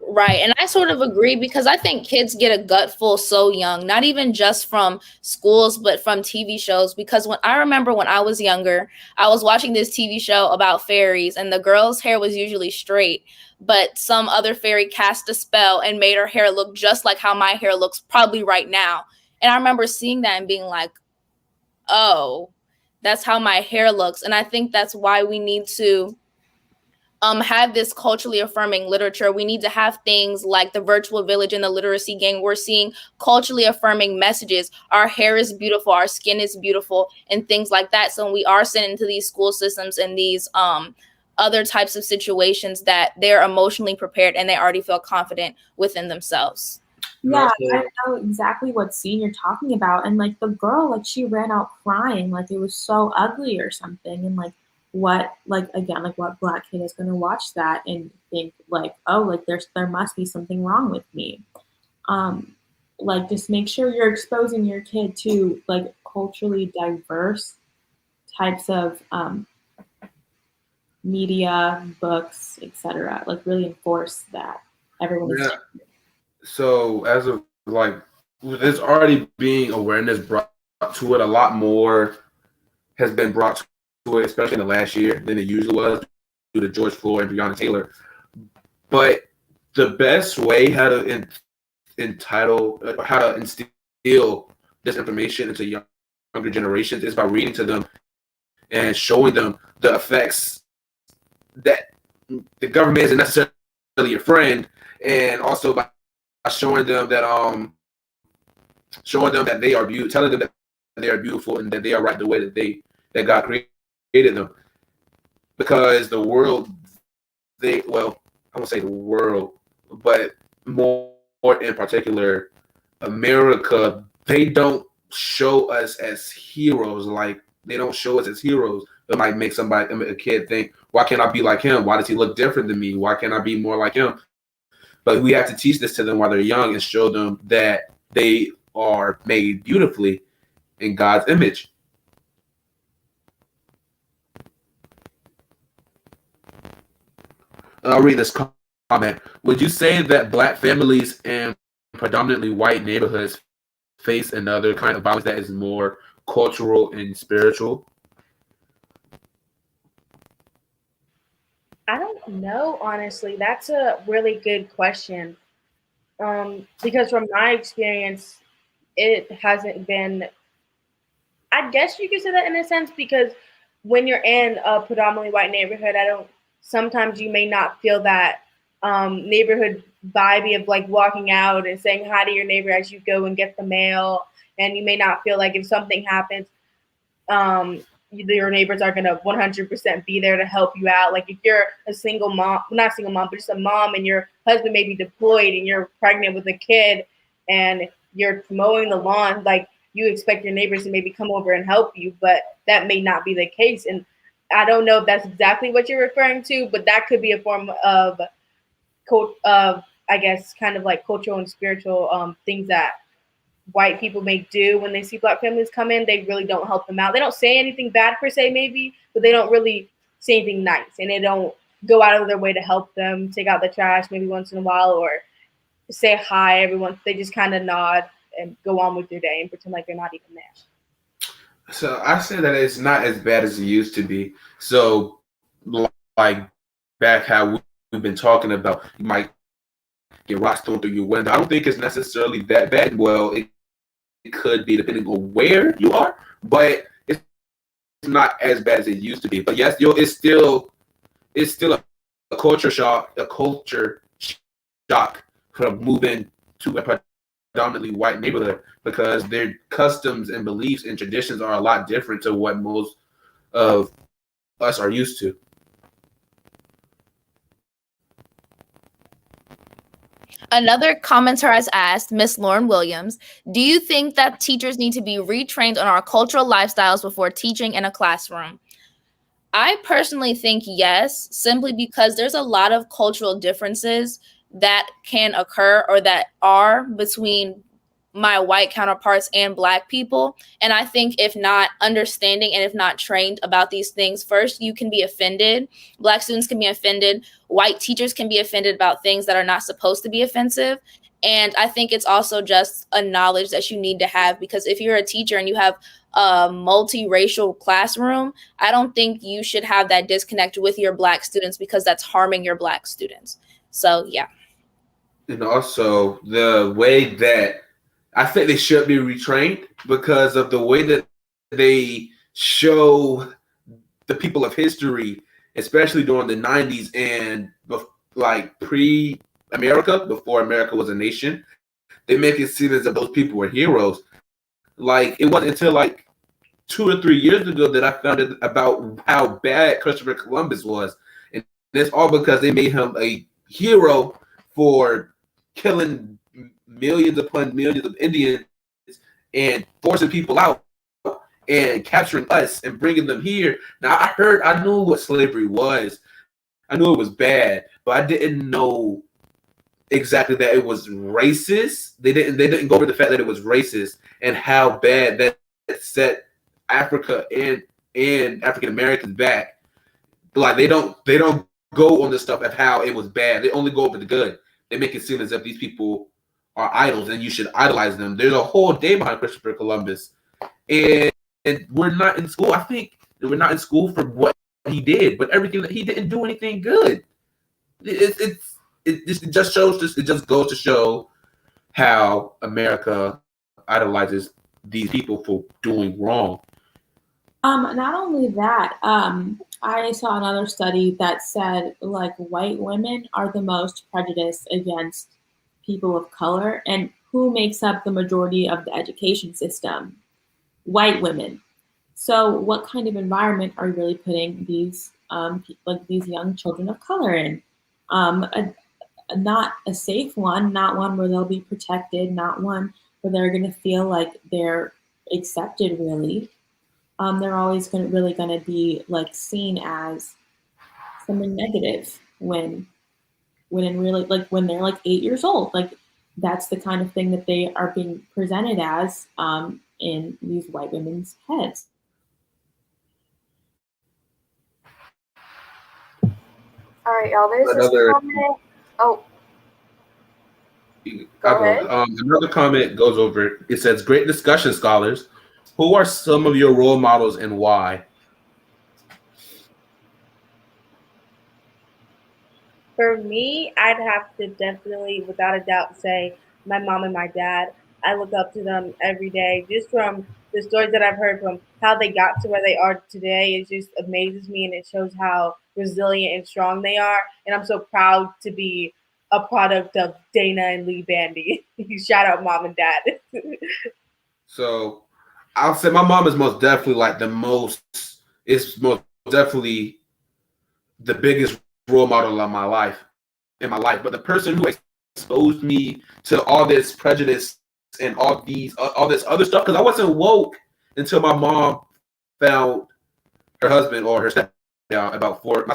Right. And I sort of agree, because I think kids get a gutful so young, not even just from schools, but from TV shows. Because when I remember when I was younger, I was watching this TV show about fairies, and the girl's hair was usually straight, but some other fairy cast a spell and made her hair look just like how my hair looks probably right now. And I remember seeing that and being like, oh, that's how my hair looks. And I think that's why we need to have this culturally affirming literature. We need to have things like the virtual village and the literacy gang. We're seeing culturally affirming messages. Our hair is beautiful, our skin is beautiful, and things like that. So when we are sent into these school systems and these other types of situations, that they're emotionally prepared and they already feel confident within themselves. Yeah, I know exactly what scene you're talking about. And like the girl, like she ran out crying, like it was so ugly or something. And like what, like again, like what Black kid is going to watch that and think like, oh, like there must be something wrong with me. Like just make sure you're exposing your kid to like culturally diverse types of media, books, etc. Like really enforce that everyone is. So as of like, there's already being awareness brought to it. A lot more has been brought to it, especially in the last year, than it usually was due to George Floyd and Breonna Taylor. But the best way how to instill this information into younger generations is by reading to them and showing them the effects that the government isn't necessarily your friend, and also by showing them that they are beautiful, telling them that they are beautiful and that they are right the way that God created them. Because the world, I won't say the world, but more in particular, America, they don't show us as heroes. Like they don't show us as heroes. It might make a kid think, why can't I be like him? Why does he look different than me? Why can't I be more like him? But we have to teach this to them while they're young and show them that they are made beautifully in God's image. I'll read this comment. Would you say that Black families in predominantly white neighborhoods face another kind of violence that is more cultural and spiritual? I don't know, honestly. That's a really good question. Because from my experience, it hasn't been, I guess you could say that in a sense, because when you're in a predominantly white neighborhood, sometimes you may not feel that neighborhood vibe of like walking out and saying hi to your neighbor as you go and get the mail. And you may not feel like if something happens, your neighbors are going to 100% be there to help you out. Like if you're a single mom, not single mom, but just a mom, and your husband may be deployed and you're pregnant with a kid and you're mowing the lawn, like you expect your neighbors to maybe come over and help you, but that may not be the case. And I don't know if that's exactly what you're referring to, but that could be a form of I guess, kind of like cultural and spiritual things that white people may do when they see Black families come in. They really don't help them out. They don't say anything bad per se, maybe, but they don't really say anything nice, and they don't go out of their way to help them take out the trash maybe once in a while or say hi everyone. They just kind of nod and go on with their day and pretend like they're not even there. So I say that it's not as bad as it used to be. So like back how we've been talking about, you might get rocks thrown through your window. I don't think it's necessarily that bad. Well, it could be depending on where you are, but it's not as bad as it used to be. But yes, it's still a culture shock from moving to a predominantly white neighborhood, because their customs and beliefs and traditions are a lot different to what most of us are used to. Another commenter has asked, Miss Lauren Williams, do you think that teachers need to be retrained on our cultural lifestyles before teaching in a classroom? I personally think yes, simply because there's a lot of cultural differences that can occur or that are between my white counterparts and Black people. And I think if not understanding and if not trained about these things, first, you can be offended. Black students can be offended. White teachers can be offended about things that are not supposed to be offensive. And I think it's also just a knowledge that you need to have, because if you're a teacher and you have a multiracial classroom, I don't think you should have that disconnect with your Black students, because that's harming your Black students. So, yeah. And also the way that I think they should be retrained, because of the way that they show the people of history, especially during the 90s and like pre-America, before America was a nation. They make it seem as if those people were heroes. Like, it wasn't until like 2 or 3 years ago that I found out about how bad Christopher Columbus was. And it's all because they made him a hero for killing millions upon millions of Indians and forcing people out and capturing us and bringing them here. Now, I knew what slavery was. I knew it was bad, but I didn't know exactly that it was racist. They didn't go over the fact that it was racist and how bad that set Africa and African Americans back. Like, they don't go on the stuff of how it was bad. They only go over the good. They make it seem as if these people are idols and you should idolize them. There's a whole day behind Christopher Columbus, and we're not in school. I think we're not in school for what he did, but everything that he didn't do anything good. It just goes to show how America idolizes these people for doing wrong. Not only that, I saw another study that said like white women are the most prejudiced against people of color, and who makes up the majority of the education system? White women. So what kind of environment are you really putting these these young children of color in? Not a safe one, not one where they'll be protected, not one where they're going to feel like they're accepted, really. They're always going to be like seen as something negative when in really, like, when they're like 8 years old. Like, that's the kind of thing that they are being presented as in these white women's heads. All right, y'all. There's this comment. Oh, go ahead. Another comment goes over. It says, "Great discussion, scholars. Who are some of your role models and why?" For me, I'd have to definitely, without a doubt, say my mom and my dad. I look up to them every day, just from the stories that I've heard, from how they got to where they are today. It just amazes me, and it shows how resilient and strong they are. And I'm so proud to be a product of Dana and Lee Bandy. Shout out mom and dad. So I'll say my mom is most definitely definitely the biggest role model in my life. But the person who exposed me to all this prejudice and all this other stuff, because I wasn't woke until my mom found her husband, or her stepdad about 4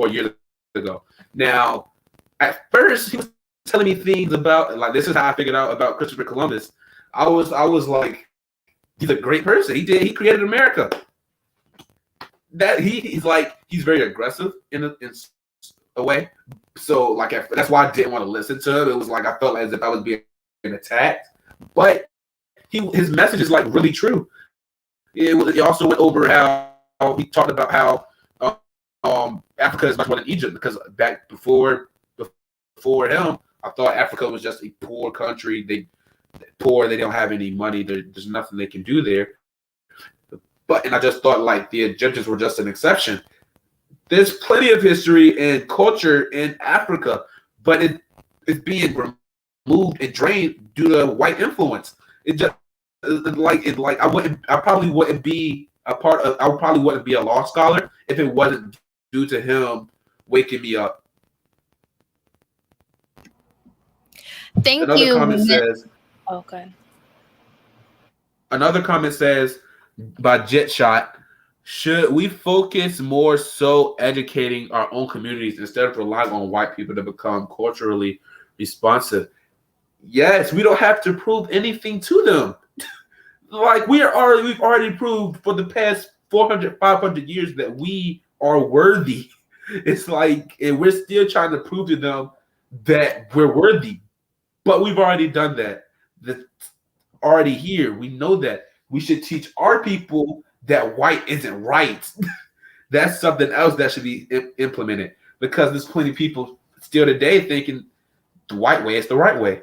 years ago. Now, at first he was telling me things about, like, this is how I figured out about Christopher Columbus. I was like, he's a great person. He created America. That he's very aggressive in a way. So like, that's why I didn't want to listen to him. It was like I felt as if I was being attacked. But his message is like really true. It also went over how he talked about how Africa is much more than Egypt, because back before him, I thought Africa was just a poor country. They don't have any money. There's nothing they can do there. and I just thought like the Egyptians were just an exception. There's plenty of history and culture in Africa, but it's being removed and drained due to white influence. It just I probably wouldn't be a part of. I probably wouldn't be a law scholar if it wasn't due to him waking me up. Thank Another you. comment says. Okay. Another comment says by Jetshot, should we focus more so educating our own communities instead of relying on white people to become culturally responsive? Yes, we don't have to prove anything to them. Like we've already proved for the past 400, 500 years that we are worthy. It's like, and we're still trying to prove to them that we're worthy. But we've already done that. That's already here. We know that. We should teach our people that white isn't right. That's something else that should be implemented, because there's plenty of people still today thinking the white way is the right way.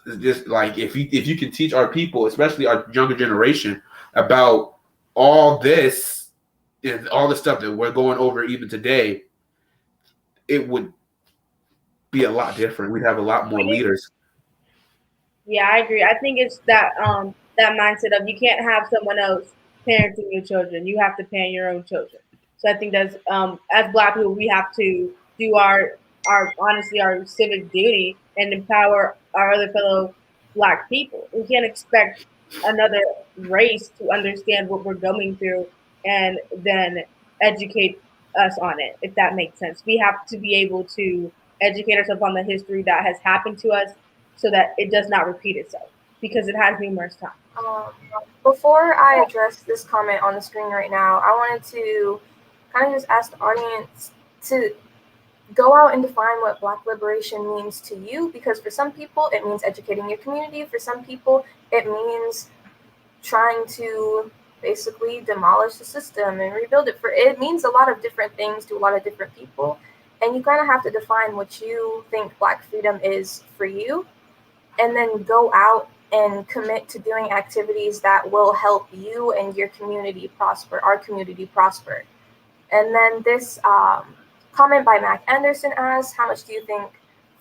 It's just like if you can teach our people, especially our younger generation, about all this and all the stuff that we're going over even today, it would be a lot different. We'd have a lot more leaders. Yeah, I agree. I think it's that that mindset of you can't have someone else parenting your children. You have to parent your own children. So I think that's as Black people, we have to do our honestly our civic duty and empower our other fellow Black people. We can't expect another race to understand what we're going through and then educate us on it, if that makes sense. We have to be able to educate ourselves on the history that has happened to us so that it does not repeat itself, because it has numerous times. Before I address this comment on the screen right now, I wanted to kind of just ask the audience to go out and define what Black liberation means to you, because for some people it means educating your community. For some people it means trying to basically demolish the system and rebuild it. It means a lot of different things to a lot of different people, and you kind of have to define what you think Black freedom is for you, and then go out and commit to doing activities that will help you and your community prosper, our community prosper. And then this comment by Mac Anderson asks, how much do you think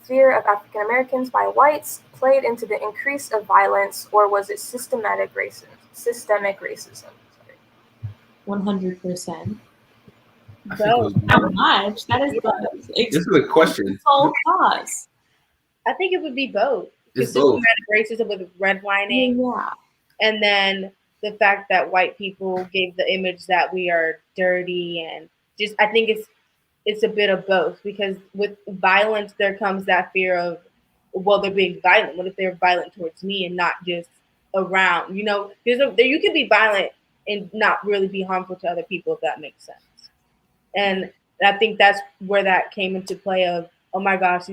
fear of African Americans by whites played into the increase of violence, or was it systemic racism? 100%. How much? That is this is a question. Whole cause. I think it would be both. It's both. Systematic racism with redlining, Yeah. and then the fact that white people gave the image that we are dirty, and just I think it's a bit of both, because with violence there comes that fear of, well, they're being violent. What if they're violent towards me and not just around? You know, you can be violent and not really be harmful to other people, if that makes sense. And I think that's where that came into play of, oh my gosh,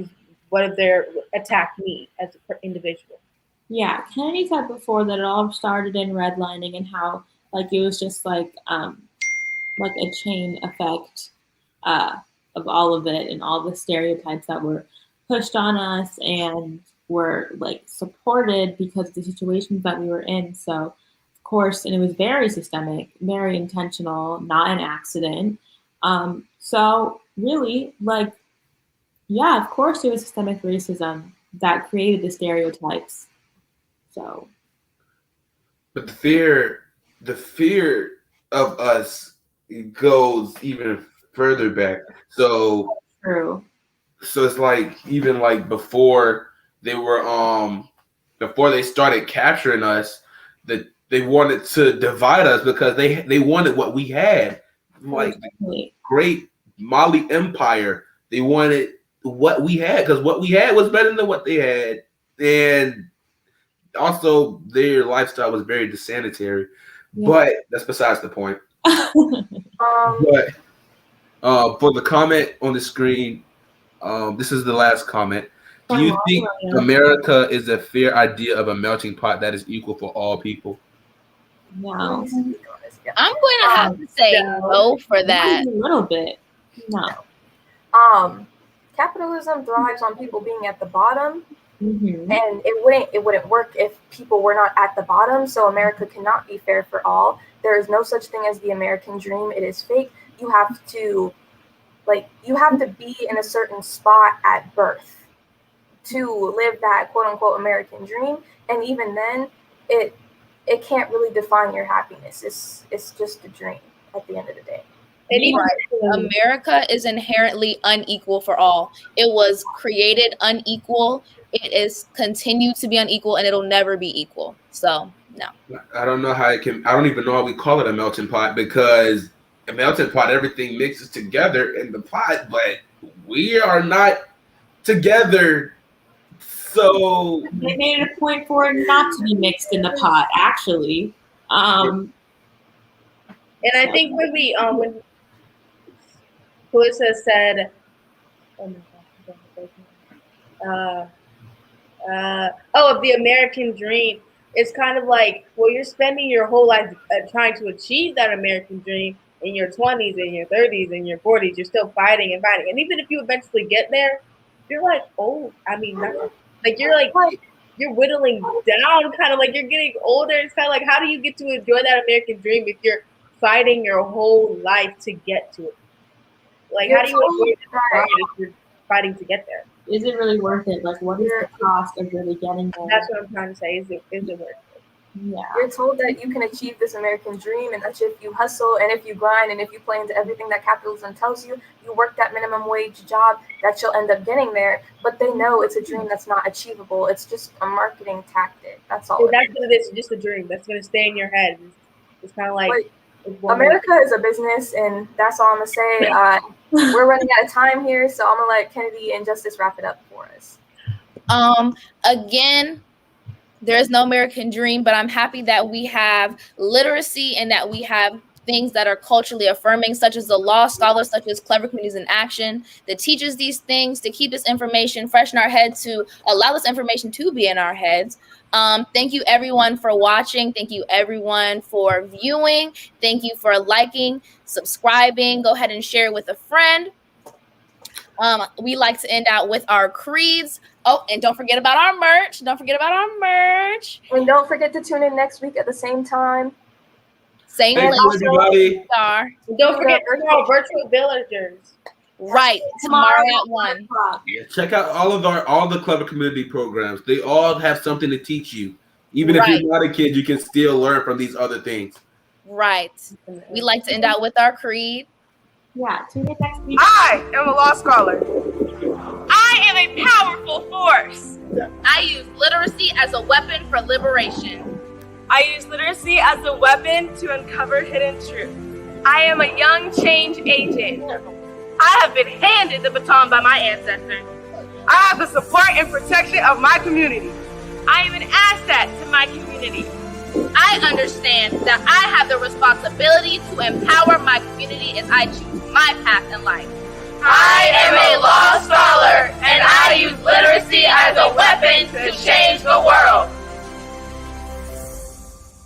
what if they're attacked me as an individual? Yeah, Kennedy said before that it all started in redlining, and how like it was just like a chain effect of all of it, and all the stereotypes that were pushed on us and were like supported because of the situations that we were in. So of course, and it was very systemic, very intentional, not an accident. So really, like, yeah, of course it was systemic racism that created the stereotypes. So, but the fear of us goes even further back. So true. So it's like even like before they were before they started capturing us, that they wanted to divide us because they wanted what we had, like the great Mali Empire. They wanted what we had because what we had was better than what they had, and also their lifestyle was very sanitary. Yeah. But that's besides the point. But for the comment on the screen, this is the last comment. Do you think America is a fair idea of a melting pot that is equal for all people? No. I'm going to have to say no for that. A little bit. No. Capitalism thrives on people being at the bottom. Mm-hmm. And it wouldn't work if people were not at the bottom. So America cannot be fair for all. There is no such thing as the American dream. It is fake. You have to be in a certain spot at birth to live that quote unquote American dream. And even then, it can't really define your happiness. It's just a dream at the end of the day. And even America is inherently unequal for all. It was created unequal. It is continued to be unequal, and it'll never be equal. So no. I don't know how it can. I don't even know how we call it a melting pot, because a melting pot, everything mixes together in the pot, but we are not together. So They made it a point for it not to be mixed in the pot, actually. And I think when Clarissa said, the American dream, it's kind of like, well, you're spending your whole life trying to achieve that American dream in your 20s and your 30s and your 40s. You're still fighting and fighting. And even if you eventually get there, you're like, oh, I mean, you're whittling down, kind of like you're getting older. It's kind of like, how do you get to enjoy that American dream if you're fighting your whole life to get to it? Like, how do you avoid that if you're fighting to get there? Is it really worth it? Like, what is the cost of really getting there? That's what I'm trying to say. Is it worth it? Yeah. You're told that you can achieve this American dream, and that's if you hustle and if you grind and if you play into everything that capitalism tells you, you work that minimum wage job, that you'll end up getting there. But they know it's a dream that's not achievable. It's just a marketing tactic. That's all. So that's what it is. Just a dream that's going to stay in your head. It's kind of like America is a business, and that's all I'm going to say. We're running out of time here, so I'm going to let Kennedy and Justice wrap it up for us. Again, there's no American dream, but I'm happy that we have literacy and that we have things that are culturally affirming, such as the LAAW Scholar, such as Clever Communities in Action, that teaches these things to keep this information fresh in our head, to allow this information to be in our heads. Thank you everyone for watching. Thank you everyone for viewing. Thank you for liking, subscribing. Go ahead and share it with a friend. We like to end out with our creeds. Oh, and don't forget about our merch. And don't forget to tune in next week at the same time. Same Thank you, everybody. Don't forget virtual villagers. Right, tomorrow at 1. Yeah, check out all the Clever Community programs. They all have something to teach you. Even if you're not a kid, you can still learn from these other things. Right. We like to end out with our creed. Yeah, tune in next week. I am a LAAW Scholar. I am a powerful force. I use literacy as a weapon for liberation. I use literacy as a weapon to uncover hidden truth. I am a young change agent. I have been handed the baton by my ancestors. I have the support and protection of my community. I am an asset to my community. I understand that I have the responsibility to empower my community as I choose my path in life. I am a LAAW Scholar, and I use literacy as a weapon to change the world.